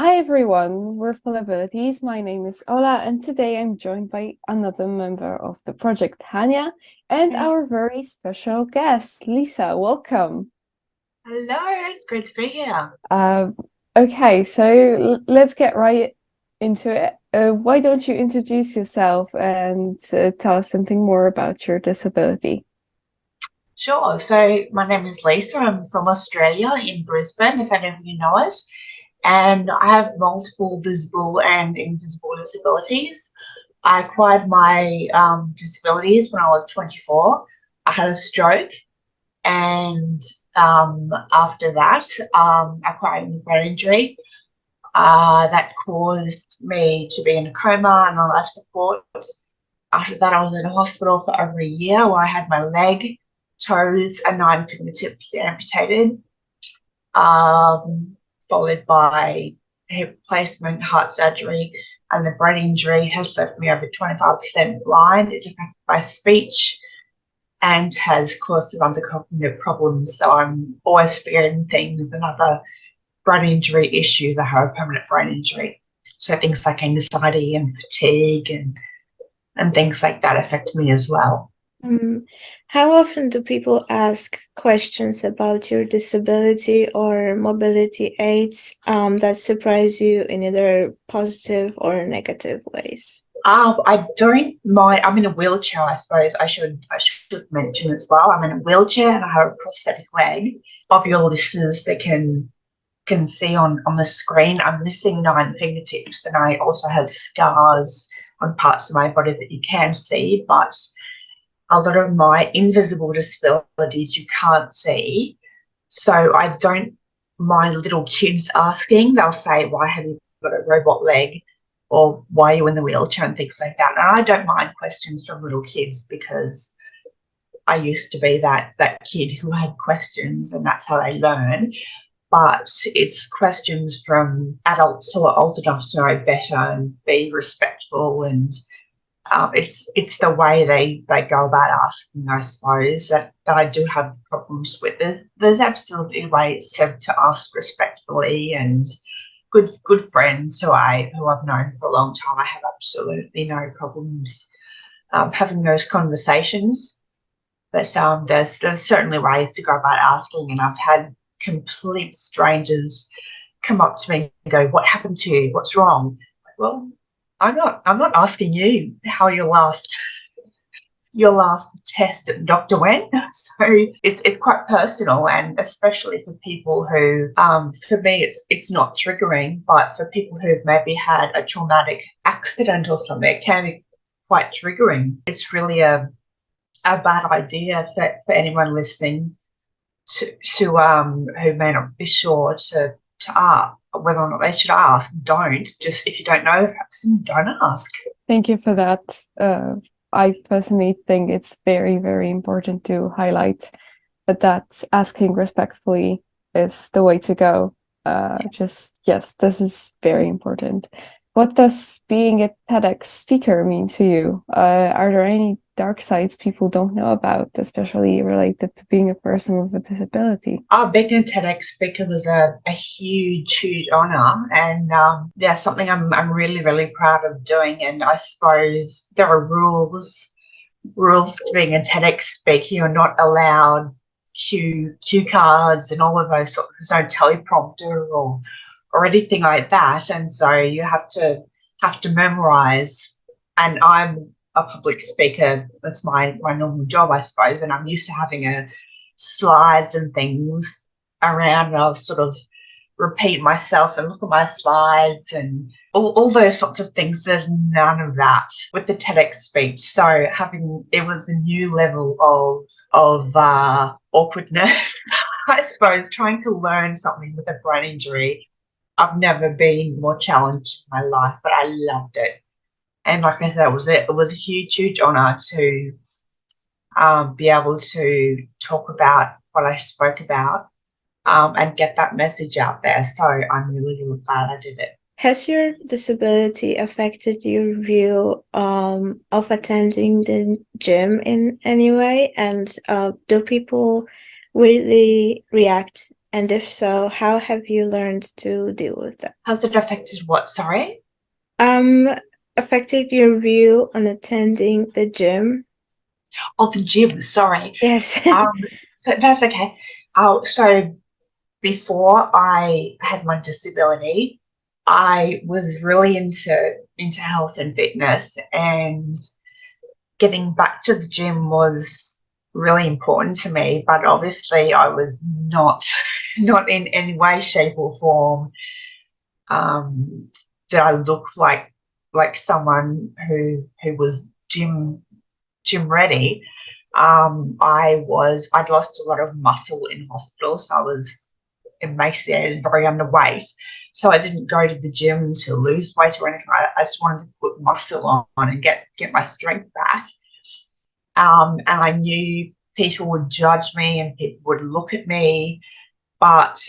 Hi everyone, we're Full Abilities. My name is Ola, and today I'm joined by another member of the project, Hanya, and Hey. our very special guest, Lisa. Welcome. Hello, it's great to be here. Um, okay, so let's get right into it. Why don't you introduce yourself and tell us something more about your disability? Sure. So my name is Lisa. I'm from Australia in Brisbane, if any of you know it. And I have multiple visible and invisible disabilities. I acquired my disabilities when I was 24. I had a stroke, and after that, I acquired a brain injury. That caused me to be in a coma and on life support. After that, I was in a hospital for over a year where I had my leg, toes, and 9 fingertips amputated, um, followed by hip replacement, heart surgery, and the brain injury has left me over 25% blind. It affected my speech and has caused some other cognitive problems. So I'm always forgetting things and other brain injury issues. I have a permanent brain injury. So things like anxiety and fatigue and things like that affect me as well. Um, how often do people ask questions about your disability or mobility aids that surprise you in either positive or negative ways? I don't mind. I'm in a wheelchair. I suppose I should mention as well. I'm in a wheelchair and I have a prosthetic leg. Of your listeners that can see on the screen, I'm missing 9 fingertips, and I also have scars on parts of my body that you can see. But a lot of my invisible disabilities you can't see. So I don't mind little kids asking. They'll say, "Why have you got a robot leg?" or "Why are you in the wheelchair?" and things like that. And I don't mind questions from little kids because I used to be that kid who had questions, and that's how they learn. But it's questions from adults who are old enough to know better and be respectful, and it's the way they go about asking, I suppose, that I do have problems with. There's absolutely ways to ask respectfully, and good friends who I've known for a long time. I have absolutely no problems having those conversations. But there's certainly ways to go about asking, and I've had complete strangers come up to me and go, "What happened to you? What's wrong?" Like, well, I'm not asking you how your last test at the doctor went. So it's quite personal, and especially for people who, for me, it's not triggering, but for people who've maybe had a traumatic accident or something, it can be quite triggering. It's really a bad idea for anyone listening to who may not be sure to ask whether or not they should ask. Don't just if you don't know the person, don't ask. Thank you for that. I personally think it's very, very important to highlight that asking respectfully is the way to go. Yes, this is very important. What does being a TEDx speaker mean to you? Are there any dark sides people don't know about, especially related to being a person with a disability? Being a TEDx speaker was a huge honour, and yeah, something I'm really proud of doing. And I suppose there are rules to being a TEDx speaker. You're not allowed cue cards and all of those sorts. There's no teleprompter or anything like that, and so you have to memorize. And I'm a public speaker. That's my normal job, I suppose, and I'm used to having a slides and things around, and I'll sort of repeat myself and look at my slides and all those sorts of things. There's none of that with the TEDx speech. So it was a new level of awkwardness, I suppose, trying to learn something with a brain injury. I've never been more challenged in my life, but I loved it. And like I said, it was a huge honour to be able to talk about what I spoke about, and get that message out there. So I'm really glad I did it. Has your disability affected your view of attending the gym in any way? And do people really react And if so, how have you learned to deal with that? Has it affected what? Sorry? Affected your view on attending the gym? Oh, the gym. Sorry. Yes. So that's okay. So before I had my disability, I was really into health and fitness, and getting back to the gym was really important to me. But obviously, I was not in any way, shape, or form did I look like someone who was gym ready. I'd lost a lot of muscle in hospital, so I was emaciated and very underweight. So I didn't go to the gym to lose weight or anything like that. I just wanted to put muscle on and get my strength back. And I knew people would judge me and people would look at me, but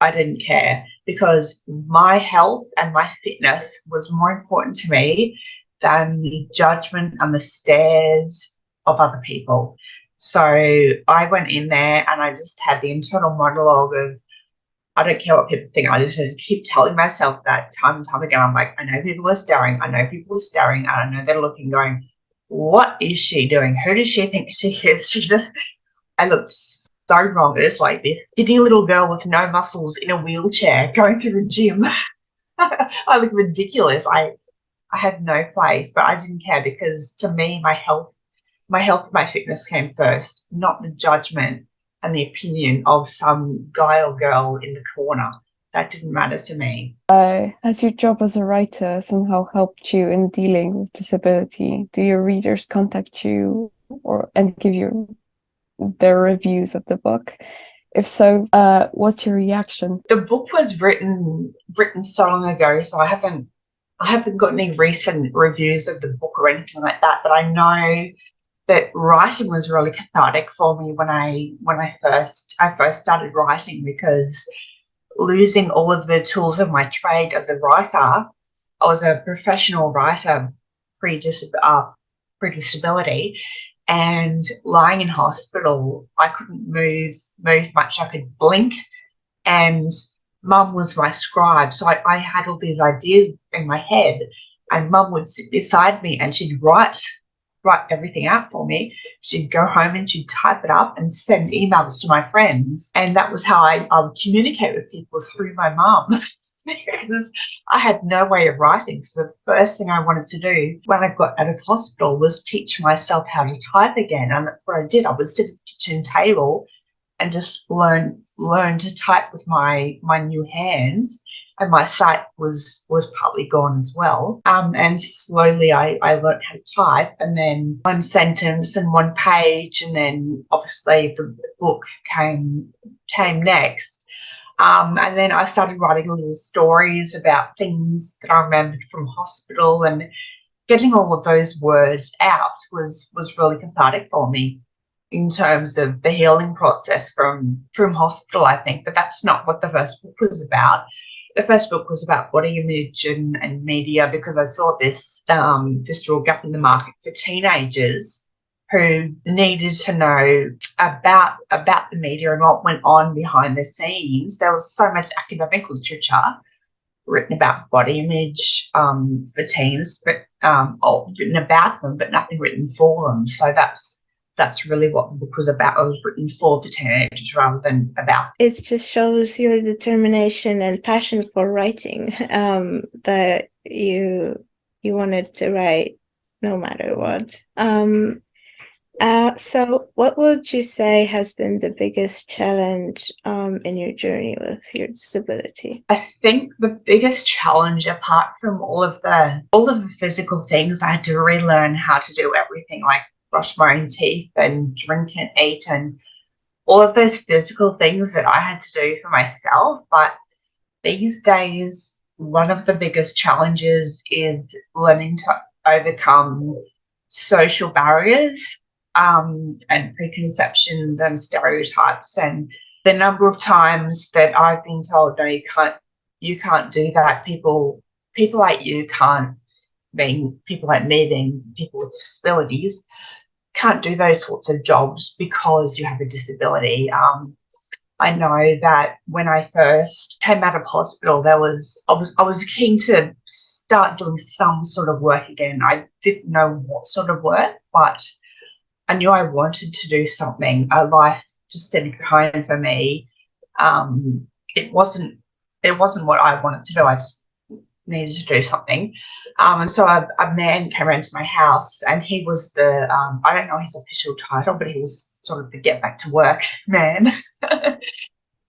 I didn't care because my health and my fitness was more important to me than the judgment and the stares of other people. So I went in there and I just had the internal monologue of, I don't care what people think. I just keep telling myself that time and time again. I'm like, I know people are staring. I know people are staring. And I know they're looking, going, what is she doing? Who does she think she is? She just, I looked so wrong. It's like this skinny little girl with no muscles in a wheelchair going through a gym. I look ridiculous. I had no place, but I didn't care because to me, my fitness came first, not the judgment and the opinion of some guy or girl in the corner. That didn't matter to me. Has your job as a writer somehow helped you in dealing with disability? Do your readers contact you and give you their reviews of the book? If so, what's your reaction? The book was written so long ago, so I haven't got any recent reviews of the book or anything like that. But I know that writing was really cathartic for me when I first started writing, because losing all of the tools of my trade as a writer, I was a professional writer pre-disability, and lying in hospital, I couldn't move much. I could blink, and Mum was my scribe, so I had all these ideas in my head, and Mum would sit beside me and she'd write everything out for me. She'd go home and she'd type it up and send emails to my friends, and that was how I would communicate with people, through my mum. Because I had no way of writing. So the first thing I wanted to do when I got out of hospital was teach myself how to type again. And that's what I did. I would sit at the kitchen table and just learn to type with my new hands. And my sight was partly gone as well. And slowly I learned how to type, and then one sentence and one page, and then obviously the book came next. And then I started writing little stories about things that I remembered from hospital, and getting all of those words out was really cathartic for me in terms of the healing process from hospital, I think. But that's not what the first book was about. The first book was about body image and media, because I saw this real gap in the market for teenagers who needed to know about the media and what went on behind the scenes. There was so much academic literature written about body image for teens, but written about them, but nothing written for them. So that's really what the book was about. It was written for the teenagers rather than about. It just shows your determination and passion for writing, that you wanted to write no matter what. So what would you say has been the biggest challenge in your journey with your disability? I think the biggest challenge, apart from all of the physical things, I had to relearn how to do everything, like brush my own teeth and drink and eat and all of those physical things that I had to do for myself. But these days, one of the biggest challenges is learning to overcome social barriers and preconceptions and stereotypes. And the number of times that I've been told, no, you can't do that. People like you can't, being people like me, being people with disabilities, can't do those sorts of jobs because you have a disability. I know that when I first came out of hospital, I was keen to start doing some sort of work again. I didn't know what sort of work, but I knew I wanted to do something. A life just didn't home for me. Um, it wasn't what I wanted to do. I just needed to do something. And so a man came around to my house, and he was the I don't know his official title, but he was sort of the get back to work man.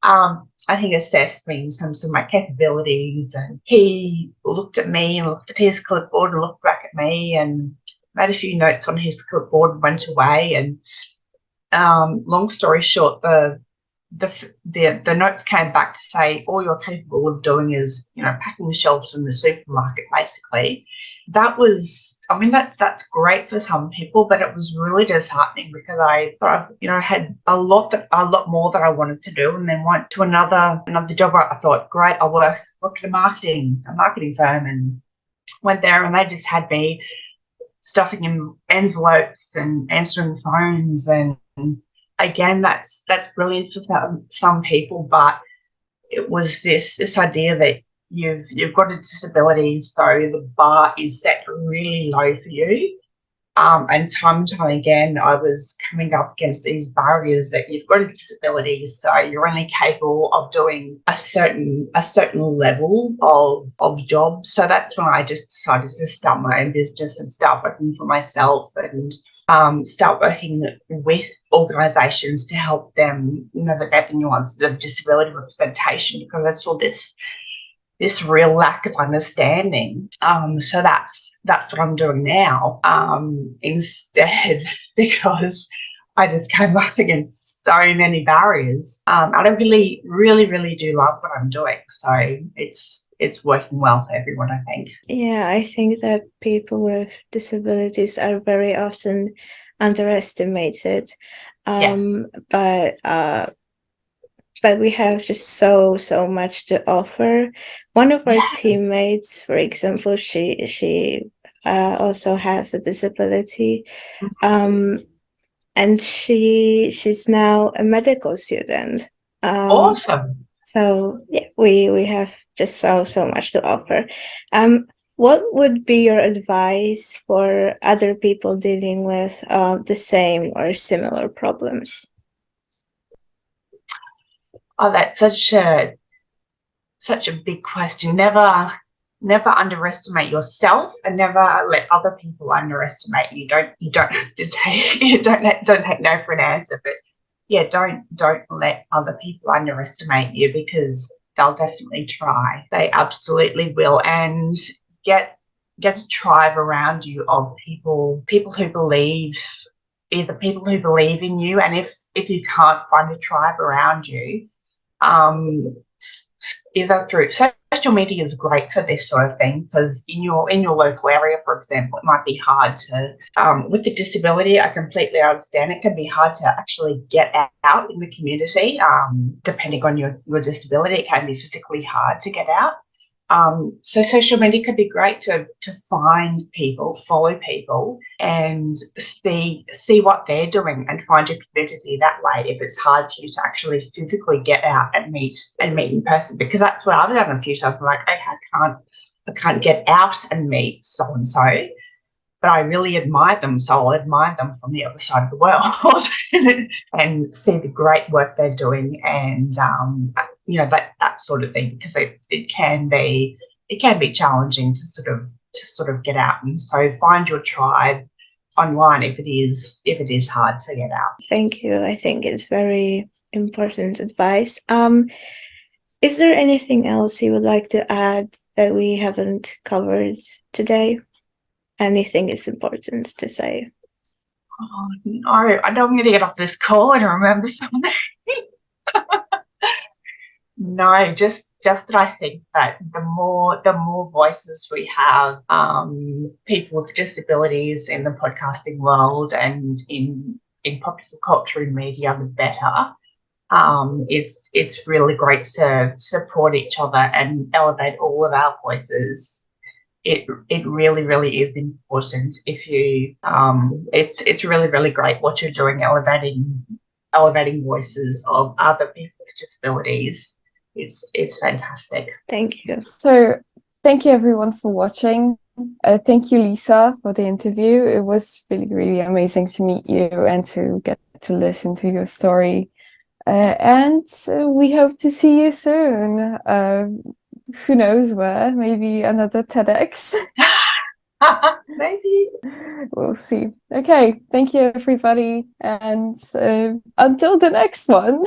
And he assessed me in terms of my capabilities, and he looked at me and looked at his clipboard and looked back at me and made a few notes on his clipboard and went away. And long story short, the notes came back to say all you're capable of doing is, packing the shelves in the supermarket, basically. That was, I mean, that's great for some people, but it was really disheartening because I thought, had a lot more that I wanted to do, and then went to another job where I thought, great, I'll work at a marketing firm, and went there, and they just had me stuffing in envelopes and answering phones. And again, that's brilliant for some people, but it was this idea that you've got a disability, so the bar is set really low for you. And time and time again, I was coming up against these barriers that you've got a disability, so you're only capable of doing a certain level of job. So that's when I just decided to start my own business and start working for myself, and start working with organisations to help them navigate the nuances of disability representation, because I saw this real lack of understanding. So that's what I'm doing now, instead, because I just came up against so many barriers. And I really, really, really do love what I'm doing. So it's working well for everyone, I think. Yeah, I think that people with disabilities are very often underestimated. Yes. But we have just so much to offer. One of our Yeah. teammates, for example, she also has a disability, and she's now a medical student. Awesome. So yeah, we have just so much to offer. What would be your advice for other people dealing with the same or similar problems? Oh, that's such a big question. Never underestimate yourself, and never let other people underestimate you. You don't have to take don't take no for an answer, but yeah, don't let other people underestimate you, because they'll definitely try. They absolutely will. And get a tribe around you of people who believe, either people who believe in you, and if you can't find a tribe around you, either through social media is great for this sort of thing, because in your local area, for example, it might be hard to, with the disability, I completely understand it can be hard to actually get out in the community. Depending on your disability, it can be physically hard to get out. So social media could be great to find people, follow people, and see what they're doing, and find your community that way, if it's hard for you to actually physically get out and meet in person. Because that's what I've done a few times. I'm like, okay, I can't get out and meet so and so, but I really admire them, so I'll admire them from the other side of the world and see the great work they're doing, and that sort of thing, because it can be challenging to sort of get out. And so find your tribe online if it is hard to get out. Thank you. I think it's very important advice. Is there anything else you would like to add that we haven't covered today? Anything is important to say? Oh no, I know I'm going to get off this call and remember something. No, just that I think that the more voices we have, people with disabilities in the podcasting world and in popular culture and media, the better. It's really great to support each other and elevate all of our voices. It really, really is important. If you, it's really, really great what you're doing, elevating elevating voices of other people with disabilities. It's fantastic. Thank you. So thank you everyone for watching. Thank you, Lisa, for the interview. It was really, really amazing to meet you and to get to listen to your story. And we hope to see you soon. Who knows where? Maybe another TEDx. Maybe. We'll see. Okay, thank you everybody, and until the next one.